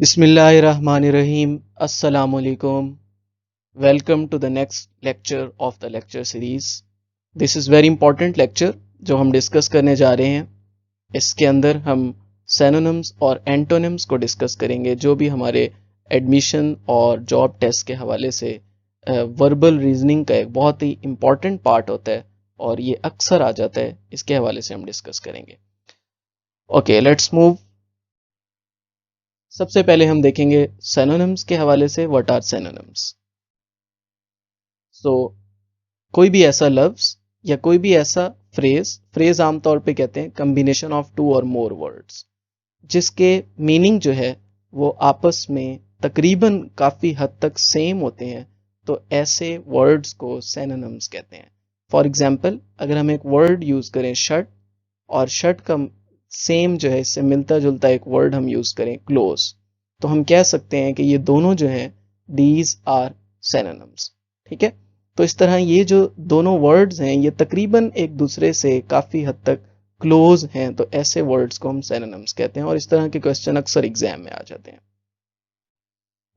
बिस्मिल्लाहिर्रहमानिर्रहीम अस्सलामुअलैकुम welcome to the next lecture of the lecture series. This is very important lecture जो हम discuss करने जा रहे हैं। इसके अंदर हम सिनोनिम्स और एंटोनिम्स को डिस्कस करेंगे जो भी हमारे एडमिशन और जॉब टेस्ट के हवाले से वर्बल रीजनिंग का एक बहुत ही इम्पॉर्टेंट पार्ट होता है और ये अक्सर आ जाता है। इसके हवाले से हम डिस्कस करेंगे। Okay, let's move. सबसे पहले हम देखेंगे सिनोनिम्स के हवाले से। What are synonyms? सो कोई भी ऐसा लफ्ज या कोई भी ऐसा फ्रेज आमतौर पे कहते हैं कम्बिनेशन ऑफ टू और मोर वर्ड्स, जिसके मीनिंग जो है वो आपस में तकरीबन काफी हद तक सेम होते हैं, तो ऐसे वर्ड्स को सिनोनिम्स कहते हैं। फॉर एग्जाम्पल, अगर हम एक वर्ड यूज करें शर्ट, और शर्ट का सेम जो है इससे मिलता जुलता एक वर्ड हम यूज करें क्लोज, तो हम कह सकते हैं कि ये दोनों जो हैं दीज आर सिनोनिम्स। ठीक है, तो इस तरह ये जो दोनों वर्ड्स हैं ये तकरीबन एक दूसरे से काफी हद तक क्लोज हैं, तो ऐसे वर्ड्स को हम सिनोनिम्स कहते हैं और इस तरह के क्वेश्चन अक्सर एग्जाम में आ जाते हैं।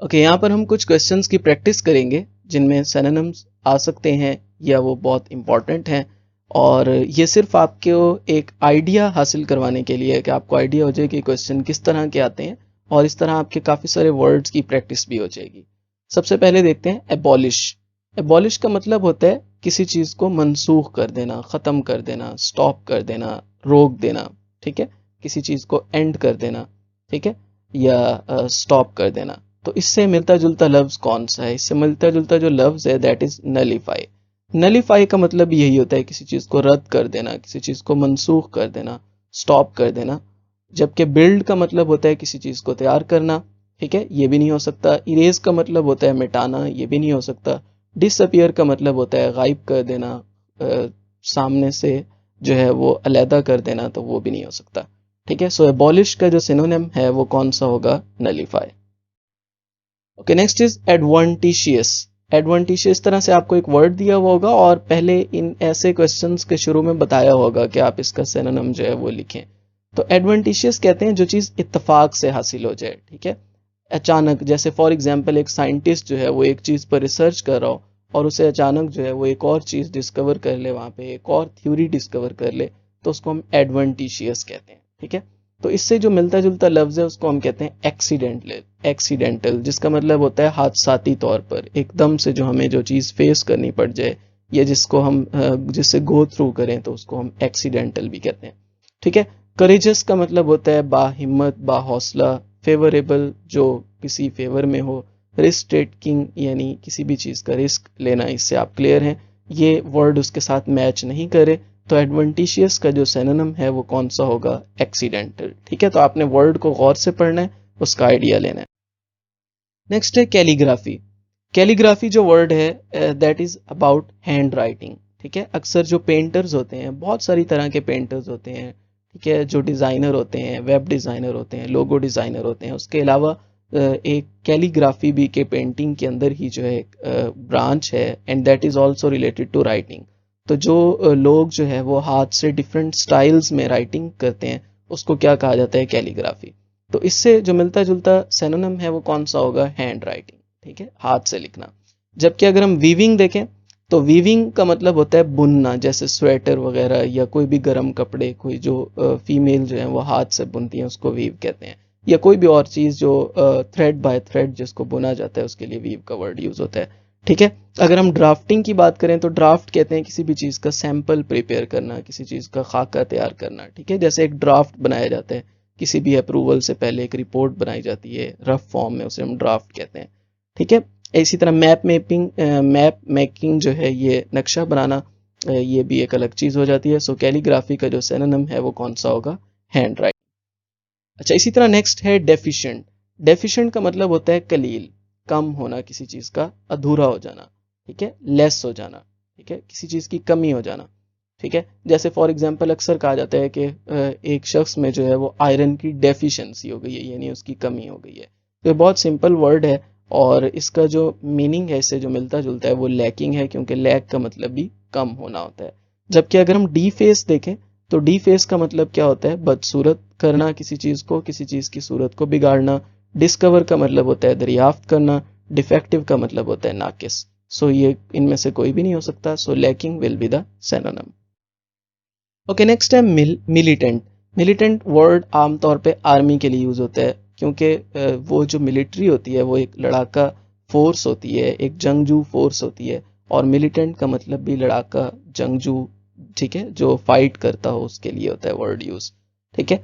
ओके, यहाँ पर हम कुछ क्वेश्चंस की प्रैक्टिस करेंगे जिनमें सिनोनिम्स आ सकते हैं या वो बहुत इंपॉर्टेंट हैं, और ये सिर्फ आपको एक आइडिया हासिल करवाने के लिए है कि आपको आइडिया हो जाए कि क्वेश्चन किस तरह के आते हैं, और इस तरह आपके काफ़ी सारे वर्ड्स की प्रैक्टिस भी हो जाएगी। सबसे पहले देखते हैं एबॉलिश। एबॉलिश का मतलब होता है किसी चीज़ को मनसूख कर देना, ख़त्म कर देना, स्टॉप कर देना, रोक देना। ठीक है, किसी चीज़ को एंड कर देना, ठीक है, या स्टॉप कर देना। तो इससे मिलता जुलता लफ्ज़ कौन सा है? इससे मिलता जुलता जो लफ्ज़ है दैट इज़ नलीफाई। नलीफाई का मतलब यही होता है किसी चीज़ को रद्द कर देना, किसी चीज़ को मनसूख कर देना, स्टॉप कर देना। जबकि बिल्ड का मतलब होता है किसी चीज़ को तैयार करना। ठीक है, ये भी नहीं हो सकता। इरेज का मतलब होता है मिटाना, ये भी नहीं हो सकता। डिसअपियर का मतलब होता है गायब कर देना, सामने से जो है वो अलहदा कर देना, तो वो भी नहीं हो सकता। ठीक है, सो एबॉलिश का जो सिनोनिम है वो कौन सा होगा? Nullify. Okay, next is adventitious. Adventitious तरह से आपको एक वर्ड दिया हुआ होगा और पहले इन ऐसे क्वेश्चंस के शुरू में बताया होगा कि आप इसका सिनोनिम जो है वो लिखें। तो एडवांटिशियस कहते हैं जो चीज़ इत्तेफाक से हासिल हो जाए। ठीक है, अचानक, जैसे फॉर एग्जांपल एक साइंटिस्ट जो है वो एक चीज़ पर रिसर्च कर रहा हो और उसे अचानक जो है वो एक और चीज़ डिस्कवर कर ले, वहाँ पे एक और थ्योरी डिस्कवर कर ले, तो उसको हम एडवांटिशियस कहते हैं। ठीक है, तो इससे जो मिलता जुलता लफ्ज़ है उसको हम कहते हैं एक्सीडेंटल। एक्सीडेंटल जिसका मतलब होता है हादसाती तौर पर, एकदम से जो हमें जो चीज़ फेस करनी पड़ जाए या जिसको हम जिससे गो थ्रू करें, तो उसको हम एक्सीडेंटल भी कहते हैं। ठीक है, करेजस का मतलब होता है बाहिम्मत, बाहौसला, फेवरेबल जो किसी फेवर में हो, रिस्क टेकिंग यानी किसी भी चीज़ का रिस्क लेना। इससे आप क्लियर हैं, ये वर्ड उसके साथ मैच नहीं करे, तो एडवेंटिशियस का जो सिनोनिम है वो कौन सा होगा? एक्सीडेंटल। ठीक है, तो आपने वर्ड को गौर से पढ़ना है, उसका आइडिया लेना है। नेक्स्ट है कैलीग्राफी। कैलीग्राफी जो वर्ड है that is about hand writing. ठीक है, अक्सर जो पेंटर्स होते हैं, बहुत सारी तरह के पेंटर्स होते हैं, ठीक है, जो डिज़ाइनर होते हैं, वेब डिज़ाइनर होते हैं, लोगो डिज़ाइनर होते हैं, उसके अलावा एक कैलीग्राफी भी के पेंटिंग के अंदर ही जो है एक ब्रांच है, and that is also related to writing. तो जो लोग जो है वो हाथ से डिफरेंट स्टाइल्स में राइटिंग करते हैं, उसको क्या कहा जाता है? कैलीग्राफी। तो इससे जो मिलता जुलता सिनोनिम है वो कौन सा होगा? Hand writing. ठीक है, हाथ से लिखना। जबकि अगर हम वीविंग देखें तो वीविंग का मतलब होता है बुनना, जैसे स्वेटर वगैरह या कोई भी गर्म कपड़े, कोई जो फीमेल जो है वो हाथ से बुनती हैं उसको वीव कहते हैं, या कोई भी और चीज़ जो थ्रेड बाय थ्रेड जिसको बुना जाता है उसके लिए वीव का वर्ड यूज होता है। ठीक है, अगर हम ड्राफ्टिंग की बात करें तो ड्राफ्ट कहते हैं किसी भी चीज़ का सैंपल प्रिपेयर करना, किसी चीज़ का खाका तैयार करना। ठीक है, जैसे एक ड्राफ्ट बनाया जाता है, किसी भी अप्रूवल से पहले एक रिपोर्ट बनाई जाती है रफ फॉर्म में, उसे हम ड्राफ्ट कहते हैं। ठीक है, इसी तरह मैप मेकिंग जो है, ये नक्शा बनाना, ये भी एक अलग चीज़ हो जाती है। सो कैलीग्राफी का जो सिनोनिम है वो कौन सा होगा? Hand writing. अच्छा, इसी तरह नेक्स्ट है डेफिशिएंट। डेफिशिएंट का मतलब होता है कलील, कम होना, किसी चीज़ का अधूरा हो जाना। ठीक है, लेस हो जाना। ठीक है, किसी चीज़ की कमी हो जाना। ठीक है, जैसे फॉर एग्जांपल अक्सर कहा जाता है कि एक शख्स में जो है वो आयरन की डेफिशिएंसी हो गई है, यानी उसकी कमी हो गई है। तो ये बहुत सिंपल वर्ड है और इसका जो मीनिंग है इससे जो मिलता जुलता है वो लैकिंग है, क्योंकि लैक का मतलब भी कम होना होता है। जबकि अगर हम डी फेस देखें तो डी फेस का मतलब क्या होता है? बदसूरत करना किसी चीज़ को, किसी चीज़ की सूरत को बिगाड़ना, डिस्कवर का मतलब होता है दरियाफ्त करना, डिफेक्टिव का मतलब होता है नाकिस। सो ये इनमें से कोई भी नहीं हो सकता। So lacking will be the synonym. Okay, next है मिलिटेंट। मिलिटेंट वर्ड आमतौर पे आर्मी के लिए यूज होता है, क्योंकि वो जो मिलिट्री होती है वो एक लड़ाका फोर्स होती है, एक जंगजू फोर्स होती है। और मिलिटेंट का मतलब भी लड़ाका, जंगजू, ठीक है, जो फाइट करता हो उसके लिए होता है वर्ड यूज। ठीक है,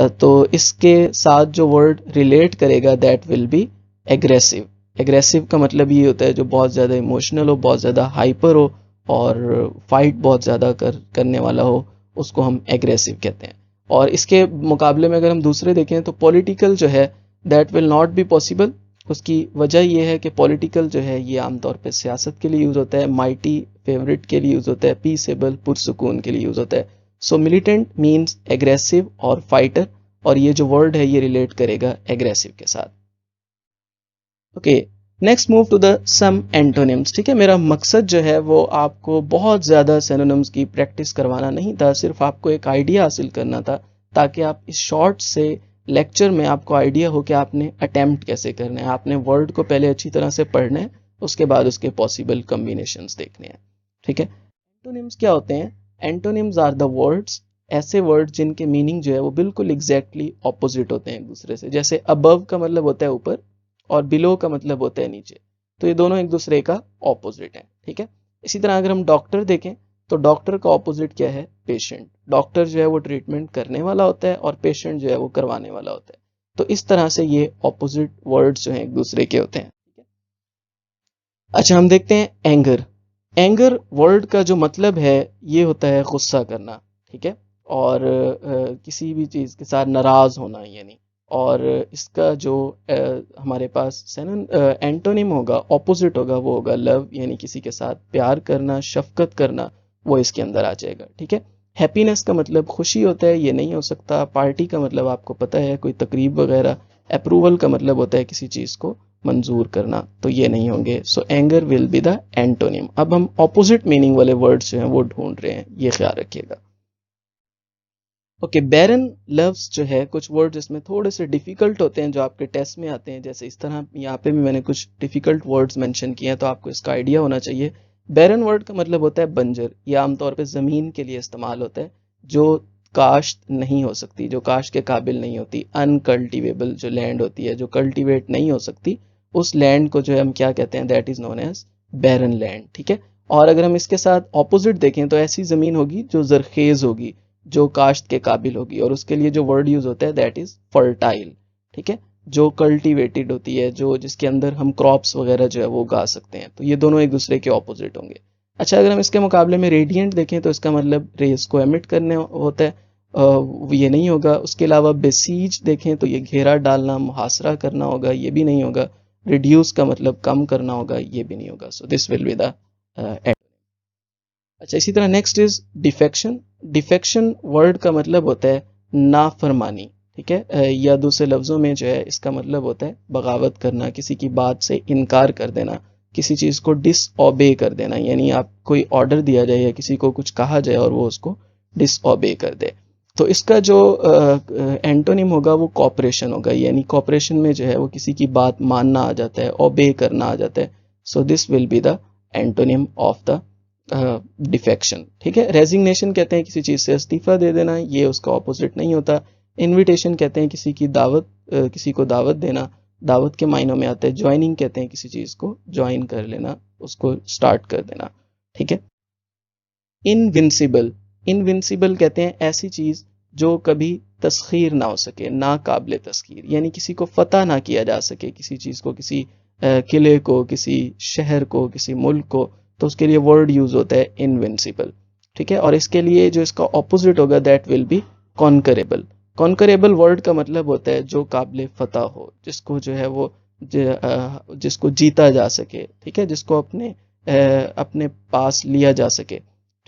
तो इसके साथ जो वर्ड रिलेट करेगा that will be aggressive. Aggressive का मतलब ये होता है जो बहुत ज़्यादा इमोशनल हो, बहुत ज़्यादा हाइपर हो और फाइट बहुत ज़्यादा करने वाला हो, उसको हम एग्रेसिव कहते हैं। और इसके मुकाबले में अगर हम दूसरे देखें तो पॉलिटिकल जो है that will not be possible. उसकी वजह यह है कि पॉलिटिकल जो है ये आमतौर पे सियासत के लिए यूज़ होता है, माइटी फेवरेट के लिए यूज़ होता है, पीसेबल पुरसुकून के लिए यूज़ होता है। सो मिलिटेंट मीन्स एग्रेसिव और फाइटर, और ये जो वर्ड है ये रिलेट करेगा एग्रेसिव के साथ। Okay, next move to the some antonyms. ठीक है, मेरा मकसद जो है वो आपको बहुत ज़्यादा सिनोनिम्स की प्रैक्टिस करवाना नहीं था, सिर्फ आपको एक आइडिया हासिल करना था, ताकि आप इस शॉर्ट से लेक्चर में आपको आइडिया हो कि आपने अटेम्प्ट कैसे करना है। आपने वर्ड को पहले अच्छी तरह से पढ़ना है, उसके बाद उसके पॉसिबल कम्बिनेशंस देखने हैं। ठीक है, एंटोनिम्स क्या होते हैं? एंटोनिम्स आर द वर्ड्स, ऐसे वर्ड जिनके मीनिंग जो है वो बिल्कुल एग्जैक्टली ऑपोजिट होते हैं एक दूसरे से। जैसे अबव का मतलब होता है ऊपर और बिलो का मतलब होता है नीचे, तो ये दोनों एक दूसरे का ऑपोजिट है। ठीक है, इसी तरह अगर हम डॉक्टर देखें तो डॉक्टर का ऑपोजिट क्या है? पेशेंट। डॉक्टर जो है वो ट्रीटमेंट करने वाला होता है और पेशेंट जो है वो करवाने वाला होता है। तो इस तरह से ये ऑपोजिट वर्ड्स जो हैं एक दूसरे के होते हैं। अच्छा, हम देखते हैं एंगर। एंगर वर्ड का जो मतलब है ये होता है गुस्सा करना। ठीक है, और किसी भी चीज़ के साथ नाराज होना यानी। और इसका जो हमारे पास एंटोनिम होगा, ऑपोजिट होगा, वो होगा लव, यानी किसी के साथ प्यार करना, शफकत करना, वो इसके अंदर आ जाएगा। ठीक है, हैप्पीनेस का मतलब खुशी होता है, ये नहीं हो सकता। पार्टी का मतलब आपको पता है, कोई तकरीब वगैरह। अप्रूवल का मतलब होता है किसी चीज़ को मंजूर करना, तो ये नहीं होंगे। सो anger will be the antonym. अब हम ऑपोजिट मीनिंग वाले वर्ड्स जो हैं वो ढूंढ रहे हैं, ये ख्याल रखिएगा। ओके, बैरन लव्स जो है, कुछ वर्ड्स इसमें थोड़े से डिफिकल्ट होते हैं जो आपके टेस्ट में आते हैं। जैसे इस तरह यहाँ पे भी मैंने कुछ डिफिकल्ट वर्ड्स मेंशन किए हैं, तो आपको इसका आइडिया होना चाहिए। बैरन वर्ड का मतलब होता है बंजर। ये आमतौर पे ज़मीन के लिए इस्तेमाल होता है जो काश्त नहीं हो सकती, जो काश्त के काबिल नहीं होती। अनकल्टिवेबल जो लैंड होती है, जो कल्टिवेट नहीं हो सकती, उस लैंड को जो है हम क्या कहते हैं? That is known as barren land. ठीक है, और अगर हम इसके साथ ऑपोजिट देखें तो ऐसी ज़मीन होगी जो जरखेज़ होगी, जो काश्त के काबिल होगी, और उसके लिए जो वर्ड यूज होता है दैट इज फर्टाइल। ठीक है, जो कल्टीवेटेड होती है, जो जिसके अंदर हम क्रॉप्स वगैरह जो है वो उगा सकते हैं। तो ये दोनों एक दूसरे के ऑपोजिट होंगे। अच्छा, अगर हम इसके मुकाबले में रेडियंट देखें तो इसका मतलब रेस को एमिट करने होता है, ये नहीं होगा। उसके अलावा बेसीज देखें तो ये घेरा डालना, मुहासरा करना होगा, ये भी नहीं होगा। रिड्यूस का मतलब कम करना होगा, ये भी नहीं होगा। So this will be the. अच्छा, इसी तरह next is defection. Defection word का मतलब होता है नाफरमानी। ठीक है, या दूसरे लफ्ज़ों में जो है इसका मतलब होता है बगावत करना, किसी की बात से इनकार कर देना, किसी चीज़ को डिसओबे कर देना। यानी आप कोई ऑर्डर दिया जाए या किसी को कुछ कहा जाए और वो उसको डिसओबे कर दे। तो इसका जो एंटोनिम होगा वो कॉपरेशन होगा। यानी कॉपरेशन में जो है वो किसी की बात मानना आ जाता है, ओबे करना आ जाता है। So this will be the antonym of the defection. ठीक है, रेजिग्नेशन कहते हैं किसी चीज़ से इस्तीफा दे देना, ये उसका ऑपोजिट नहीं होता। इनविटेशन कहते हैं किसी की दावत, किसी को दावत देना, दावत के मायनों में आता है। ज्वाइनिंग कहते हैं किसी चीज़ को ज्वाइन कर लेना, उसको स्टार्ट कर देना। ठीक है, इनविंसिबल। इनविंसिबल कहते हैं ऐसी चीज़ जो कभी तस्खीर ना हो सके, ना काबिल तस्खीर, यानी किसी को फतह ना किया जा सके किसी चीज़ को, किसी किले को, किसी शहर को, किसी मुल्क को, तो उसके लिए वर्ड यूज होता है इनविंसिबल। ठीक है, और इसके लिए जो इसका ऑपोजिट होगा दैट विल बी कॉन्करेबल। कॉन्करेबल वर्ड का मतलब होता है जो काबिल फतह हो, जिसको जो है वो जिसको जीता जा सके। ठीक है, जिसको अपने पास लिया जा सके।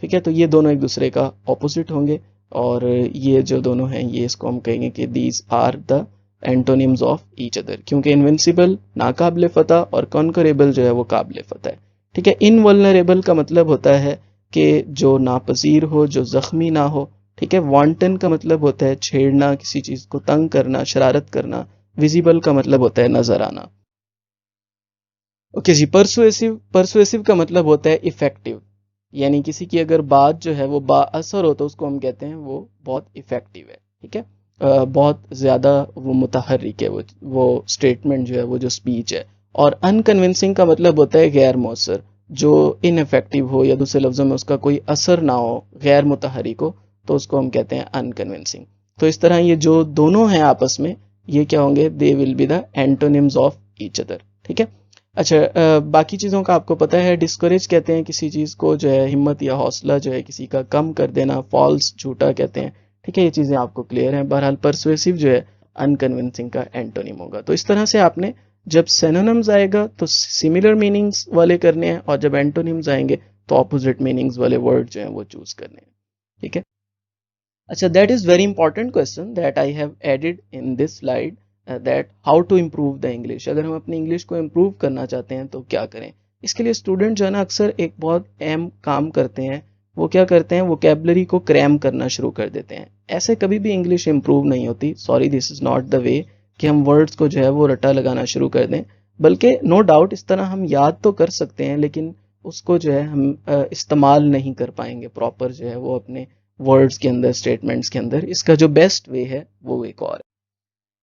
ठीक है, तो ये दोनों एक दूसरे का ऑपोजिट होंगे, और ये जो दोनों हैं ये इसको हम कहेंगे कि these are the antonyms of each other, क्योंकि इनविंसिबल नाकाबिल फतह और कॉन्करेबल जो है वो काबिल फतह है। ठीक है, इनवल्नरेबल का मतलब होता है कि जो नापसीर हो, जो जख्मी ना हो। ठीक है, वांटन का मतलब होता है छेड़ना, किसी चीज़ को तंग करना, शरारत करना। विजिबल का मतलब होता है नजर आना। ओके जी, परसुएसिव, परसुएसिव का मतलब होता है इफेक्टिव, यानी किसी की अगर बात जो है वो बाअसर हो तो उसको हम कहते हैं वो बहुत इफेक्टिव है, ठीक है। बहुत ज़्यादा वो मुतहर्रिक है, वो स्टेटमेंट जो है, वो जो स्पीच है। और अनकन्विंसिंग का मतलब होता है गैर मौसर, जो इनफेक्टिव हो या दूसरे लफ्ज़ों में उसका कोई असर ना हो, गैर मुतहर्रिक हो, तो उसको हम कहते हैं अनकन्विंसिंग। तो इस तरह ये जो दोनों हैं आपस में, ये क्या होंगे, they will be the antonyms of each other, ठीक है। अच्छा, बाकी चीज़ों का आपको पता है। डिस्करेज कहते हैं किसी चीज़ को जो है, हिम्मत या हौसला जो है किसी का कम कर देना। फॉल्स, झूठा कहते हैं, ठीक है। ये चीज़ें आपको क्लियर हैं। बहरहाल परसुएसिव जो है अनकन्विंसिंग का एंटोनिम होगा। तो इस तरह से आपने जब सिनोनिम्स आएगा तो सिमिलर मीनिंग्स वाले करने हैं, और जब एंटोनिम्स आएंगे तो ऑपोजिट मीनिंग्स वाले वर्ड जो हैं वो चूज करने हैं, ठीक है। अच्छा, that is very important question that I have added in this slide, that how to improve the English. अगर हम अपनी इंग्लिश को इम्प्रूव करना चाहते हैं तो क्या करें। इसके लिए स्टूडेंट जो है ना, अक्सर एक बहुत अहम काम करते हैं। वो क्या करते हैं, वोकैबुलरी को क्रैम करना शुरू कर देते हैं। ऐसे कभी भी इंग्लिश इम्प्रूव नहीं होती। Sorry, this is not the way कि हम वर्ड्स को जो है वो रटा लगाना शुरू कर दें। बल्कि नो डाउट इस तरह हम याद तो कर सकते हैं, लेकिन उसको जो है हम इस्तेमाल नहीं कर पाएंगे प्रॉपर जो है वो अपने वर्ड्स के अंदर, स्टेटमेंट्स के अंदर। इसका जो बेस्ट वे है वो एक और है,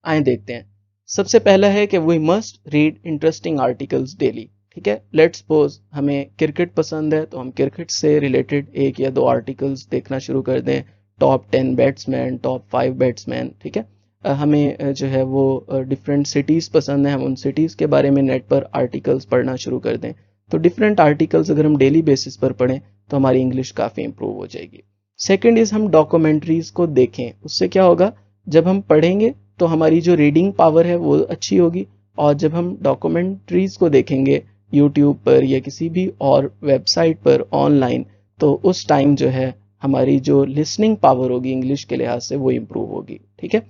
आए देखते हैं। सबसे पहला है कि we must read interesting articles daily, ठीक है। लेट्स सपोज हमें क्रिकेट पसंद है, तो हम क्रिकेट से रिलेटेड एक या दो आर्टिकल्स देखना शुरू कर दें। टॉप 10 बैट्समैन, टॉप 5 बैट्समैन, ठीक है। हमें जो है वो डिफरेंट सिटीज़ पसंद है, हम उन सिटीज़ के बारे में नेट पर आर्टिकल्स पढ़ना शुरू कर दें। तो डिफरेंट आर्टिकल्स अगर हम डेली बेसिस पर पढ़ें तो हमारी इंग्लिश काफ़ी इंप्रूव हो जाएगी। सेकेंड इज़ हम डॉक्यूमेंट्रीज़ को देखें। उससे क्या होगा, जब हम पढ़ेंगे तो हमारी जो रीडिंग पावर है वो अच्छी होगी। और जब हम डॉक्यूमेंट्रीज को देखेंगे यूट्यूब पर या किसी भी और वेबसाइट पर ऑनलाइन, तो उस टाइम जो है हमारी जो लिसनिंग पावर होगी इंग्लिश के लिहाज से वो इम्प्रूव होगी, ठीक है।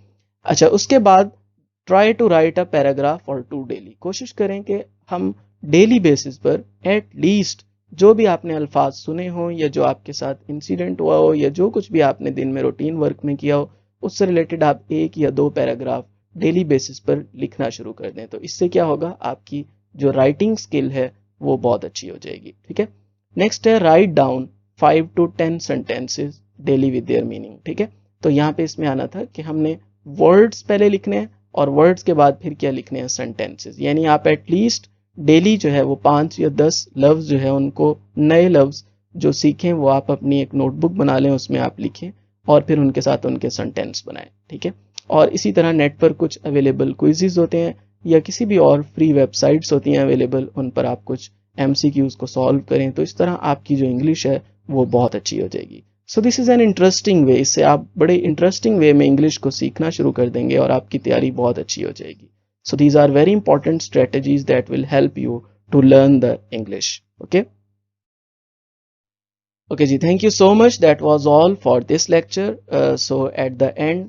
अच्छा, उसके बाद try to write a paragraph or two daily. कोशिश करें कि हम डेली बेसिस पर एट लीस्ट जो भी आपने अल्फाज सुने हो, या जो आपके साथ इंसिडेंट हुआ हो, या जो कुछ भी आपने दिन में रूटीन वर्क में किया हो, उससे रिलेटेड आप एक या दो पैराग्राफ डेली बेसिस पर लिखना शुरू कर दें। तो इससे क्या होगा, आपकी जो राइटिंग स्किल है वो बहुत अच्छी हो जाएगी, ठीक है। नेक्स्ट है write down 5 to 10 sentences daily with their meaning, ठीक है। तो यहाँ पे इसमें आना था कि हमने वर्ड्स पहले लिखने हैं, और वर्ड्स के बाद फिर क्या लिखने हैं, सेंटेंसेस। यानी आप एटलीस्ट डेली जो है वो 5 या 10 लफ्ज जो है, उनको नए लफ्ज जो सीखें वो आप अपनी एक नोटबुक बना लें, उसमें आप लिखें, और फिर उनके साथ उनके सेंटेंस बनाएं, ठीक है। और इसी तरह नेट पर कुछ अवेलेबल क्विज़ेस होते हैं, या किसी भी और फ्री वेबसाइट्स होती हैं अवेलेबल, उन पर आप कुछ MCQs को सॉल्व करें। तो इस तरह आपकी जो इंग्लिश है वो बहुत अच्छी हो जाएगी। So this is an interesting way. इससे आप बड़े इंटरेस्टिंग वे में इंग्लिश को सीखना शुरू कर देंगे और आपकी तैयारी बहुत अच्छी हो जाएगी। So these are very important strategies that will help you to learn the English, okay. Okay, ji, thank you so much. That was all for this lecture. So at the end,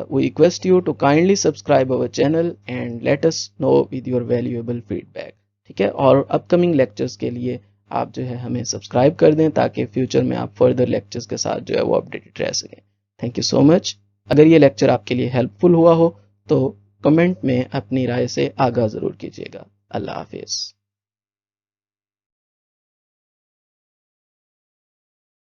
we request you to kindly subscribe our channel and let us know with your valuable feedback. ठीक है, और upcoming lectures के लिए आप जो है हमें subscribe कर दें, ताकि फ्यूचर में आप फर्दर लेक्चर्स के साथ जो है वो अपडेटेड रह सकें। Thank you so much. अगर ये लेक्चर आपके लिए हेल्पफुल हुआ हो तो कमेंट में अपनी राय से आगाह ज़रूर कीजिएगा। अल्लाह हाफिज़।